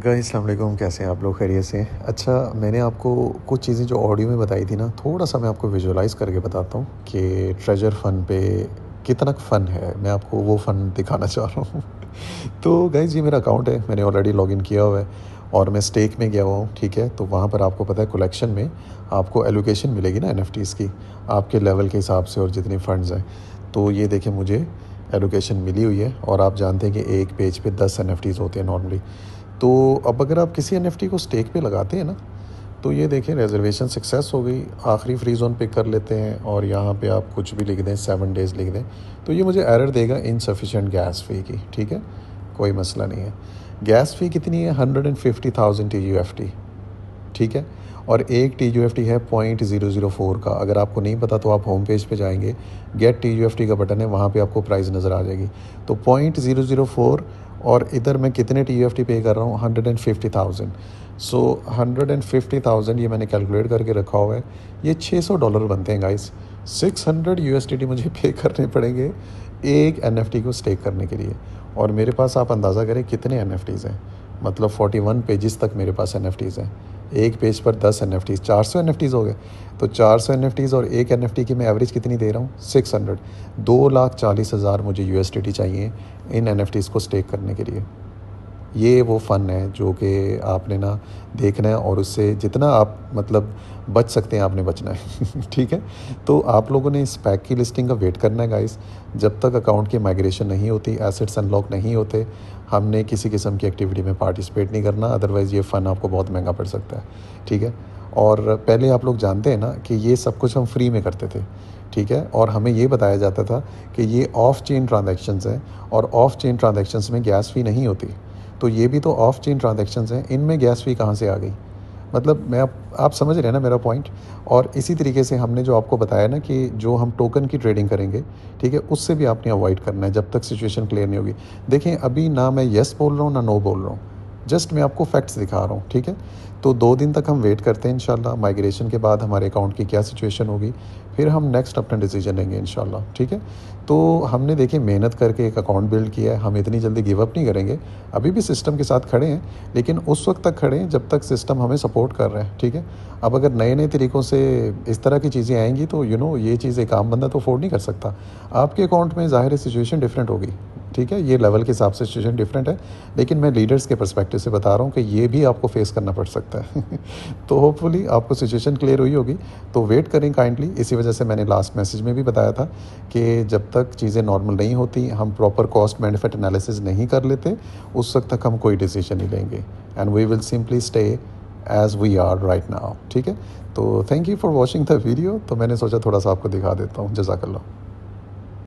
Guys अस्सलाम वालेकुम, कैसे हैं आप लोग? खैरियत से? अच्छा, मैंने आपको कुछ चीज़ें जो ऑडियो में बताई थी ना, थोड़ा-सा मैं आपको विजुअलाइज़ करके बताता हूँ कि ट्रेजर फ़न पे कितना फ़न है। मैं आपको वो फ़न दिखाना चाह रहा हूँ। तो गाइस ये मेरा अकाउंट है, मैंने ऑलरेडी लॉगिन किया हुआ है और मैं स्टेक में गया हुआ हूँ, ठीक है? तो वहाँ पर आपको पता है कलेक्शन में आपको एलोकेशन मिलेगी ना एनएफटीज़ की, आपके लेवल के हिसाब से और जितने फंड्स हैं। तो ये देखें, मुझे एलोकेशन मिली हुई है और आप जानते हैं कि एक पेज पे 10 एनएफटीज़ होते हैं नॉर्मली। तो अब अगर आप किसी एनएफटी को स्टेक पे लगाते हैं ना, तो ये देखें रिजर्वेशन सक्सेस हो गई, आखिरी फ्री जोन पिक कर लेते हैं और यहाँ पे आप कुछ भी लिख दें, 7 डेज़ लिख दें, तो ये मुझे एरर देगा इनसफिशेंट गैस फ़ी की, ठीक है? कोई मसला नहीं है। गैस फ़ी कितनी है? 150,000 TUFT, ठीक है? और एक TUFT है 0.004 का। अगर आपको नहीं पता तो आप होम पेज पे जाएंगे, गेट TUFT का बटन है, वहाँ पे आपको प्राइस नज़र आ जाएगी। तो 0.004 और इधर मैं कितने TUFT पे कर रहा हूँ? 150,000। सो 150,000 ये मैंने कैलकुलेट करके रखा हुआ है। ये $600 बनते हैं गाइस। 600 USDT मुझे पे करने पड़ेंगे एक NFT को स्टेक करने के लिए। और मेरे पास आप अंदाज़ा करें कितने NFTs हैं, मतलब 41 पेजेस तक मेरे पास NFTs हैं। एक पेज पर 10 NFTs, 400 NFTs हो गए। तो 400 NFTs और एक NFT की मैं एवरेज कितनी दे रहा हूँ? 600। 2,40,000 मुझे USDT चाहिए इन NFTs को स्टेक करने के लिए। ये वो फ़न है जो कि आपने ना देखना है और उससे जितना आप मतलब बच सकते हैं आपने बचना है। ठीक है? तो आप लोगों ने इस पैक की लिस्टिंग का वेट करना है गाइस। जब तक अकाउंट की माइग्रेशन नहीं होती, एसेट्स अनलॉक नहीं होते, हमने किसी किस्म की एक्टिविटी में पार्टिसिपेट नहीं करना, अदरवाइज़ ये फ़न आपको बहुत महंगा पड़ सकता है। ठीक है? और पहले आप लोग जानते हैं ना कि ये सब कुछ हम फ्री में करते थे, ठीक है? और हमें ये बताया जाता था कि ये ऑफ चेन ट्रांजैक्शंस हैं और ऑफ चेन ट्रांजैक्शंस में गैस फ़ी नहीं होती। तो ये भी तो ऑफ चेन ट्रांजैक्शंस हैं, इनमें गैस फ़ी कहाँ से आ गई? मतलब मैं आप समझ रहे हैं ना मेरा पॉइंट। और इसी तरीके से हमने जो आपको बताया ना कि जो हम टोकन की ट्रेडिंग करेंगे, ठीक है, उससे भी आपने अवॉइड करना है जब तक सिचुएशन क्लियर नहीं होगी। देखें, अभी ना मैं येस बोल रहा हूँ ना नो बोल रहा हूँ, जस्ट मैं आपको फैक्ट्स दिखा रहा हूँ, ठीक है? तो 2 दिन तक हम वेट करते हैं इंशाल्लाह, माइग्रेशन के बाद हमारे अकाउंट की क्या सिचुएशन होगी, फिर हम नेक्स्ट अपना डिसीजन लेंगे इंशाल्लाह, ठीक है? तो हमने देखिए मेहनत करके एक अकाउंट बिल्ड किया है, हम इतनी जल्दी गिव अप नहीं करेंगे। अभी भी सिस्टम के साथ खड़े हैं, लेकिन उस वक्त तक खड़े हैं जब तक सिस्टम हमें सपोर्ट कर रहा है, ठीक है? अब अगर नए-नए तरीक़ों से इस तरह की चीज़ें आएँगी तो ये चीज़ एक आम बंदा तो अफ़ोर्ड नहीं कर सकता। आपके अकाउंट में ज़ाहिर है सिचुएशन डिफरेंट होगी, ठीक है? ये लेवल के हिसाब से सिचुएशन डिफरेंट है, लेकिन मैं लीडर्स के पर्सपेक्टिव से बता रहा हूँ कि ये भी आपको फेस करना पड़ सकता है। तो होपफुली आपको सिचुएशन क्लियर हुई होगी, तो वेट करें काइंडली। इसी वजह से मैंने लास्ट मैसेज में भी बताया था कि जब तक चीज़ें नॉर्मल नहीं होती, हम प्रॉपर कॉस्ट बेनिफिट एनालिसिस नहीं कर लेते, उस वक्त तक हम कोई डिसीजन नहीं लेंगे and we will simply stay as we are right now, ठीक है? तो thank you for watching the video. तो मैंने सोचा थोड़ा सा आपको दिखा देता हूँ। जज़ाकल्लाह।